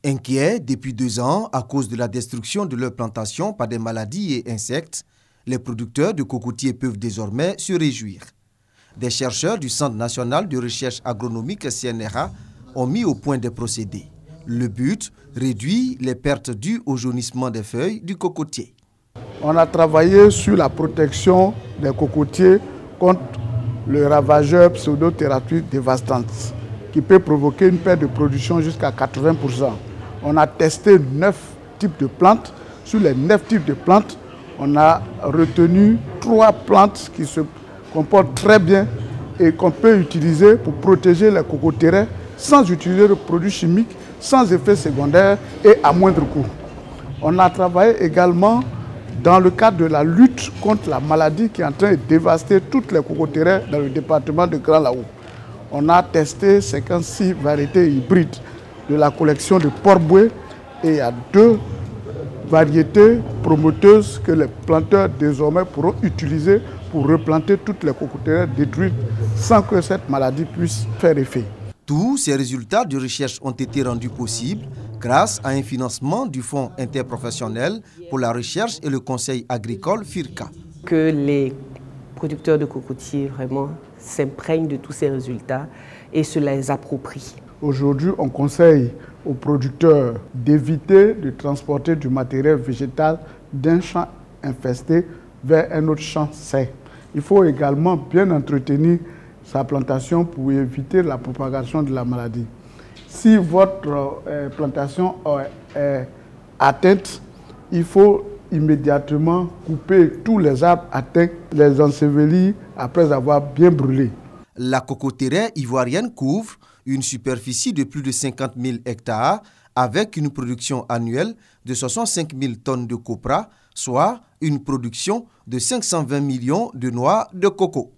Inquiets depuis 2 ans à cause de la destruction de leurs plantations par des maladies et insectes, les producteurs de cocotiers peuvent désormais se réjouir. Des chercheurs du Centre national de recherche agronomique CNRA ont mis au point des procédés. Le but, réduire les pertes dues au jaunissement des feuilles du cocotier. On a travaillé sur la protection des cocotiers contre le ravageur pseudotératide dévastante qui peut provoquer une perte de production jusqu'à 80%. On a testé 9 types de plantes. Sur les 9 types de plantes, on a retenu 3 plantes qui se comportent très bien et qu'on peut utiliser pour protéger les cocotiers sans utiliser de produits chimiques, sans effet secondaire et à moindre coût. On a travaillé également dans le cadre de la lutte contre la maladie qui est en train de dévaster toutes les cocotiers dans le département de Grand Laou. On a testé 56 variétés hybrides de la collection de Port-Boué et il y a 2 variétés promoteuses que les planteurs désormais pourront utiliser pour replanter toutes les cocotiers détruites sans que cette maladie puisse faire effet. Tous ces résultats de recherche ont été rendus possibles grâce à un financement du Fonds interprofessionnel pour la recherche et le conseil agricole FIRCA. Que les producteurs de cocotiers vraiment s'imprègnent de tous ces résultats et se les approprient. Aujourd'hui, on conseille aux producteurs d'éviter de transporter du matériel végétal d'un champ infesté vers un autre champ sain. Il faut également bien entretenir sa plantation pour éviter la propagation de la maladie. Si votre plantation est atteinte, il faut immédiatement couper tous les arbres atteints, les ensevelir après avoir bien brûlé. La cocotière ivoirienne couvre une superficie de plus de 50 000 hectares avec une production annuelle de 65 000 tonnes de copra, soit une production de 520 millions de noix de coco.